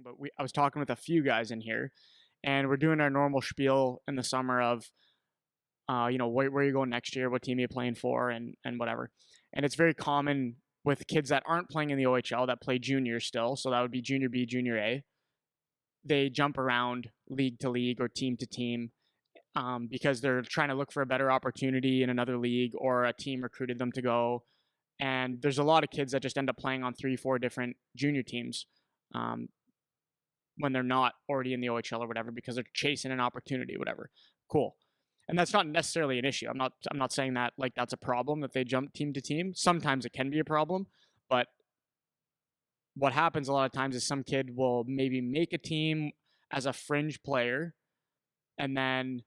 but I was talking with a few guys in here, and we're doing our normal spiel in the summer of, where you going next year, what team you're playing for, and whatever. And it's very common with kids that aren't playing in the OHL that play junior still, so that would be junior B, junior A. They jump around league to league or team to team because they're trying to look for a better opportunity in another league, or a team recruited them to go. And there's a lot of kids that just end up playing on 3-4 different junior teams um, when they're not already in the OHL or whatever, because they're chasing an opportunity, whatever. Cool. And that's not necessarily an issue. I'm not saying that like that's a problem that they jump team to team. Sometimes it can be a problem, but what happens a lot of times is some kid will maybe make a team as a fringe player, and then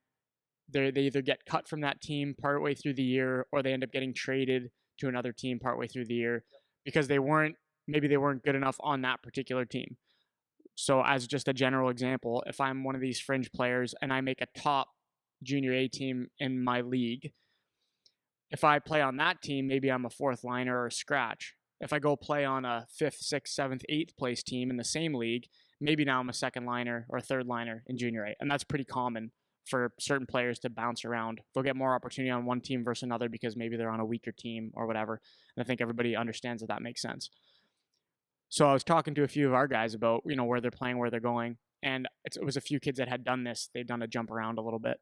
they either get cut from that team partway through the year, or they end up getting traded to another team partway through the year because they weren't good enough on that particular team. So as just a general example, if I'm one of these fringe players and I make a top junior A team in my league, if I play on that team, maybe I'm a fourth liner or a scratch. If I go play on a fifth, sixth, seventh, eighth place team in the same league, maybe now I'm a second liner or a third liner in junior A. And that's pretty common for certain players to bounce around. They'll get more opportunity on one team versus another because maybe they're on a weaker team or whatever. And I think everybody understands that makes sense. So I was talking to a few of our guys about, where they're playing, where they're going. And it was a few kids that had done this. They'd done a jump around a little bit.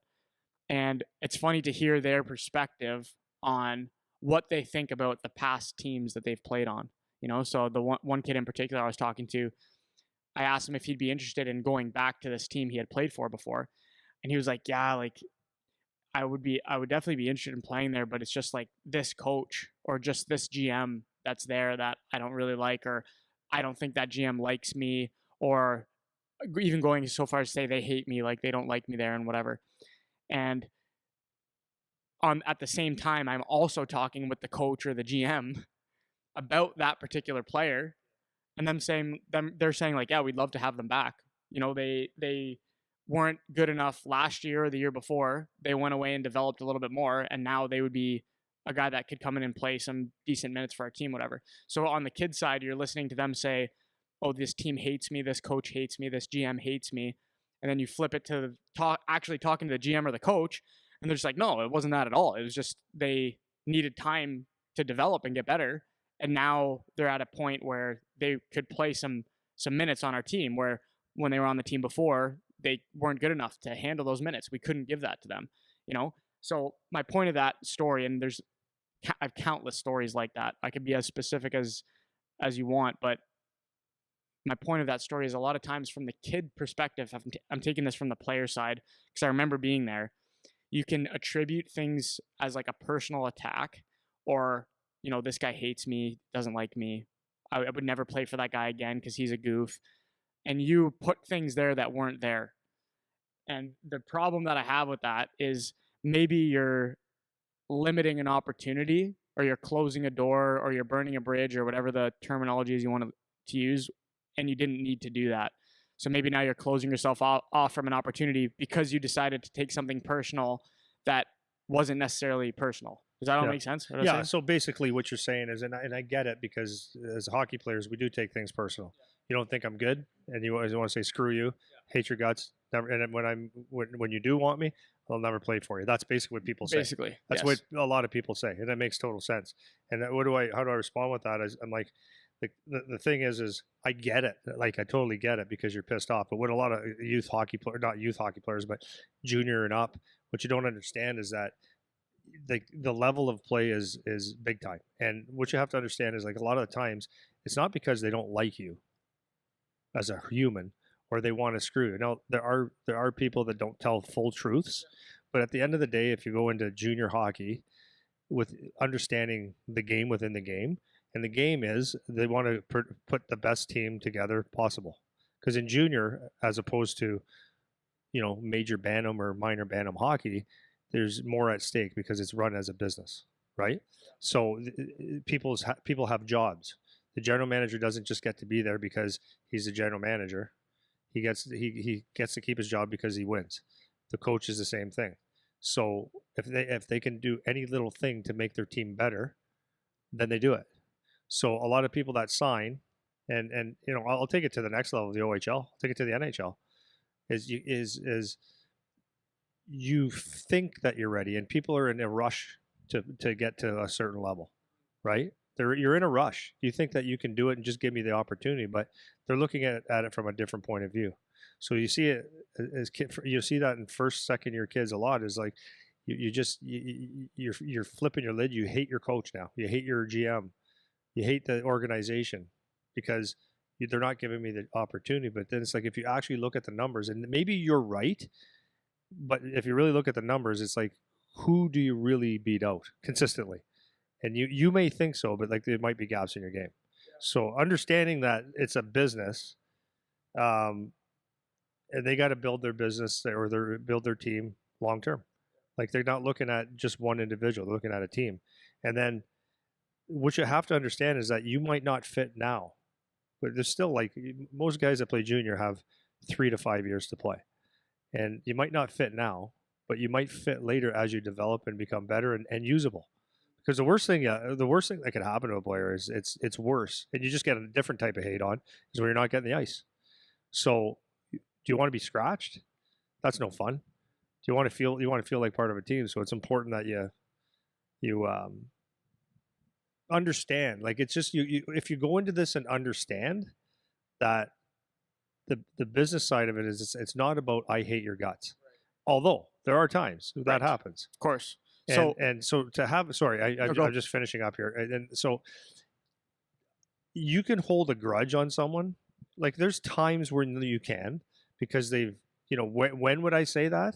And it's funny to hear their perspective on what they think about the past teams that they've played on. So the one kid in particular I was talking to, I asked him if he'd be interested in going back to this team he had played for before. And he was like, yeah, like I would definitely be interested in playing there, but it's just like this coach or just this GM that's there that I don't really like, or I don't think that GM likes me, or even going so far as to say they hate me, like they don't like me there and whatever. And at the same time, I'm also talking with the coach or the GM about that particular player, and they're saying like, yeah, we'd love to have them back. They weren't good enough last year or the year before. They went away and developed a little bit more, and now they would be a guy that could come in and play some decent minutes for our team, whatever. So on the kid side, you're listening to them say, oh, this team hates me, this coach hates me, this GM hates me. And then you flip it to actually talking to the GM or the coach, and they're just like, no, it wasn't that at all. It was just they needed time to develop and get better. And now they're at a point where they could play some minutes on our team, where when they were on the team before, they weren't good enough to handle those minutes. We couldn't give that to them, So my point of that story, and I have countless stories like that. I could be as specific as you want, but my point of that story is a lot of times from the kid perspective, I'm taking this from the player side because I remember being there. You can attribute things as like a personal attack, or, this guy hates me, doesn't like me. I would never play for that guy again because he's a goof. And you put things there that weren't there. And the problem that I have with that is maybe you're limiting an opportunity, or you're closing a door, or you're burning a bridge, or whatever the terminology is you want to use, and you didn't need to do that. So maybe now you're closing yourself off from an opportunity because you decided to take something personal that wasn't necessarily personal. Does that all make sense? Yeah. So basically what you're saying is, and I get it, because as hockey players, we do take things personal. You don't think I'm good, and you always want to say, screw you, hate your guts. Never, and when you do want me, I'll never play for you. That's basically what people say. Basically, that's what a lot of people say, and that makes total sense. And how do I respond with that? I'm like, the thing is I get it. Like, I totally get it, because you're pissed off. But what a lot of not youth hockey players, but junior and up, what you don't understand is that the level of play is big time. And what you have to understand is, like, a lot of the times it's not because they don't like you as a human, or they want to screw you. Now, there are people that don't tell full truths, but at the end of the day, if you go into junior hockey with understanding the game within the game, and the game is they want to put the best team together possible. Because in junior, as opposed to, major bantam or minor bantam hockey, there's more at stake because it's run as a business, right? So people have jobs. The general manager doesn't just get to be there because he's the general manager. He gets to keep his job because he wins. The coach is the same thing. So if they can do any little thing to make their team better, then they do it. So a lot of people that sign And I'll take it to the next level, the OHL. I'll take it to the NHL. Is you think that you're ready, and people are in a rush to get to a certain level, right? You're in a rush. You think that you can do it and just give me the opportunity, but they're looking at it from a different point of view. So you see it as you see that in first, second year kids a lot, is like you're flipping your lid. You hate your coach now. You hate your GM. You hate the organization because they're not giving me the opportunity. But then it's like, if you actually look at the numbers, and maybe you're right, but if you really look at the numbers, it's like, who do you really beat out consistently? And you may think so, but like, there might be gaps in your game. So understanding that it's a business, and they got to build their business or build their team long term. Like, they're not looking at just one individual; they're looking at a team. And then what you have to understand is that you might not fit now, but there's still, like, most guys that play junior have 3 to 5 years to play, and you might not fit now, but you might fit later as you develop and become better and usable. Because the worst thing that could happen to a player is it's worse, and you just get a different type of hate on, is when you're not getting the ice. So, do you want to be scratched? That's no fun. Do you want to feel like part of a team? So it's important that you understand. Like, it's just you if you go into this and understand that the business side of it is, it's not about I hate your guts. Although there are times that Right. happens. Of course. So to have, sorry, No, go. I'm just finishing up here, and so you can hold a grudge on someone. Like, there's times when you can, because they've, when would I say that?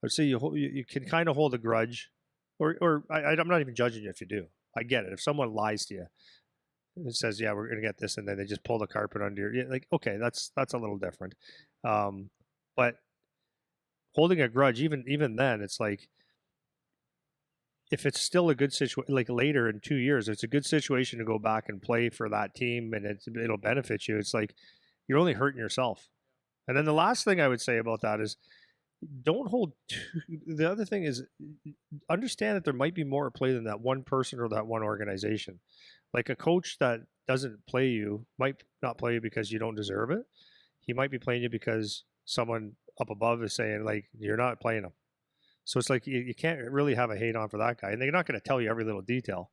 I'd say you can kind of hold a grudge, or I'm not even judging you if you do. I get it. If someone lies to you and says, "Yeah, we're gonna get this," and then they just pull the carpet under your, like, okay, that's a little different. But holding a grudge, even then, it's like, if it's still a good situation, like later in 2 years, it's a good situation to go back and play for that team, and it'll benefit you. It's like, you're only hurting yourself. And then the last thing I would say about that is, don't hold the other thing is, understand that there might be more at play than that one person or that one organization. Like, a coach that doesn't play you might not play you because you don't deserve it. He might be playing you because someone up above is saying, like, you're not playing him. So it's like, you can't really have a hate on for that guy, and they're not going to tell you every little detail.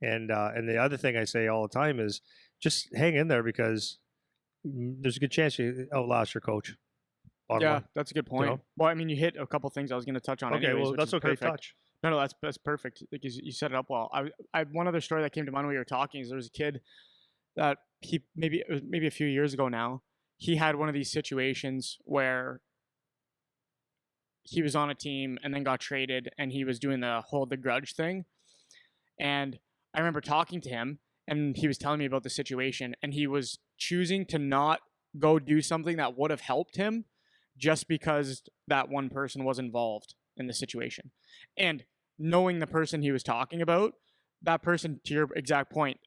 And the other thing I say all the time is, just hang in there, because there's a good chance you outlast your coach. Bottom Yeah, line. that's a good point. Well, I mean, you hit a couple things I was going to touch on. Okay, anyways, well, which that's is okay. perfect. Touch. No, that's perfect. Like, you set it up well. I one other story that came to mind when we were talking is, there was a kid that it was maybe a few years ago now. He had one of these situations where he was on a team and then got traded, and he was doing the hold the grudge thing. And I remember talking to him, and he was telling me about the situation, and he was choosing to not go do something that would have helped him, just because that one person was involved in the situation. And knowing the person he was talking about, that person, to your exact point,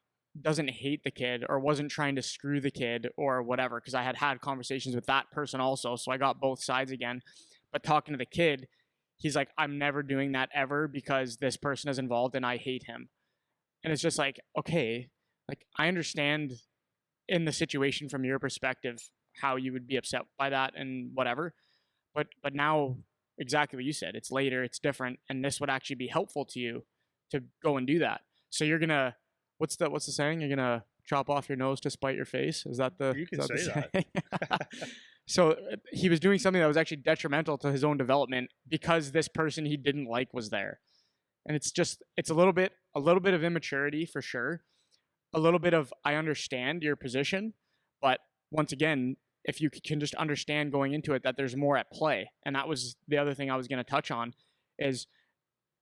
doesn't hate the kid or wasn't trying to screw the kid or whatever, because I had conversations with that person also, so I got both sides again. But talking to the kid, he's like, I'm never doing that ever because this person is involved and I hate him. And it's just like, okay, like, I understand in the situation from your perspective how you would be upset by that and whatever. But now, exactly what you said, it's later, it's different, and this would actually be helpful to you to go and do that. So you're gonna, what's the saying? You're gonna chop off your nose to spite your face. Is that the? You can is that say the that. So he was doing something that was actually detrimental to his own development because this person he didn't like was there. And it's a little bit of immaturity for sure. A little bit of, I understand your position, but once again, if you can just understand going into it that there's more at play. And that was the other thing I was going to touch on, is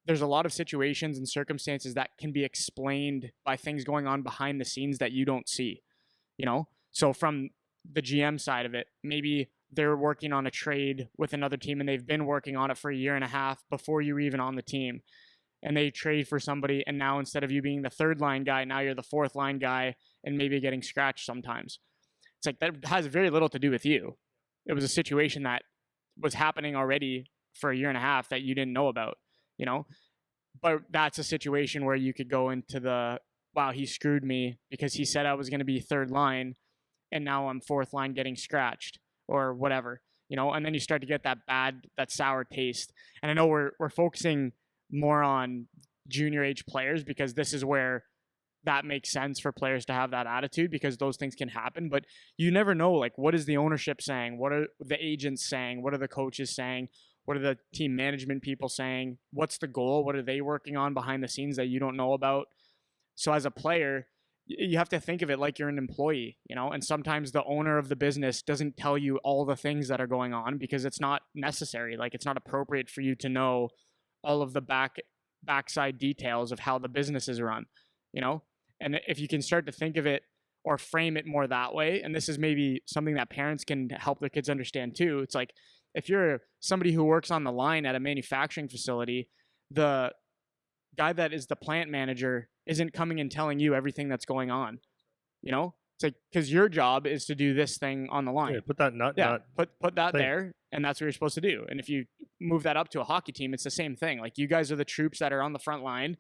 there's a lot of situations and circumstances that can be explained by things going on behind the scenes that you don't see, So from the GM side of it, maybe they're working on a trade with another team and they've been working on it for a year and a half before you're even on the team. And they trade for somebody, and now instead of you being the third line guy, now you're the fourth line guy and maybe getting scratched sometimes. It's like, that has very little to do with you. It was a situation that was happening already for a year and a half that you didn't know about, But that's a situation where you could go into wow, he screwed me because he said I was going to be third line and now I'm fourth line getting scratched or whatever, and then you start to get that sour taste. And I know we're focusing more on junior age players because this is where that makes sense for players to have that attitude because those things can happen. But you never know, like, what is the ownership saying? What are the agents saying? What are the coaches saying? What are the team management people saying? What's the goal? What are they working on behind the scenes that you don't know about? So as a player, you have to think of it like you're an employee, and sometimes the owner of the business doesn't tell you all the things that are going on because it's not necessary. Like, it's not appropriate for you to know all of the backside details of how the business is run, you know? And if you can start to think of it or frame it more that way, and this is maybe something that parents can help their kids understand too. It's like, if you're somebody who works on the line at a manufacturing facility, the guy that is the plant manager isn't coming and telling you everything that's going on. It's like, because your job is to do this thing on the Yeah, line. put that nut. Yeah, put that thing. there, and that's what you're supposed to do. And if you move that up to a hockey team, it's the same thing. Like, you guys are the troops that are on the front line.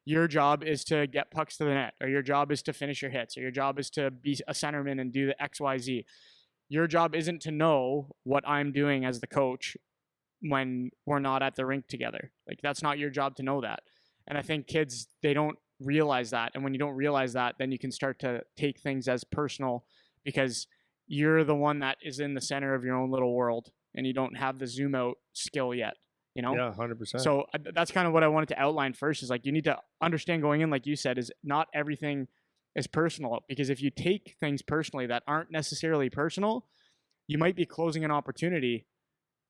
Your job is to get pucks to the net, or your job is to finish your hits, or your job is to be a centerman and do the XYZ. Your job isn't to know what I'm doing as the coach when we're not at the rink together. Like, that's not your job to know that. And I think kids, they don't realize that. And when you don't realize that, then you can start to take things as personal because you're the one that is in the center of your own little world and you don't have the zoom out skill yet, Yeah, 100%. So that's kind of what I wanted to outline first is, like, you need to understand going in, like you said, is not everything is personal, because if you take things personally that aren't necessarily personal, you might be closing an opportunity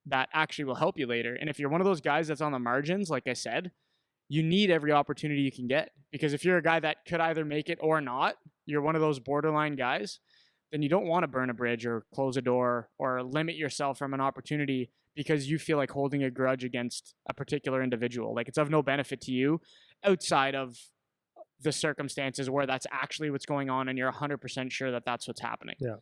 that actually will help you later. And if you're one of those guys that's on the margins, like I said, you need every opportunity you can get, because if you're a guy that could either make it or not, you're one of those borderline guys, then you don't want to burn a bridge or close a door or limit yourself from an opportunity because you feel like holding a grudge against a particular individual. Like, it's of no benefit to you outside of the circumstances where that's actually what's going on and you're 100% sure that that's what's happening. Yeah.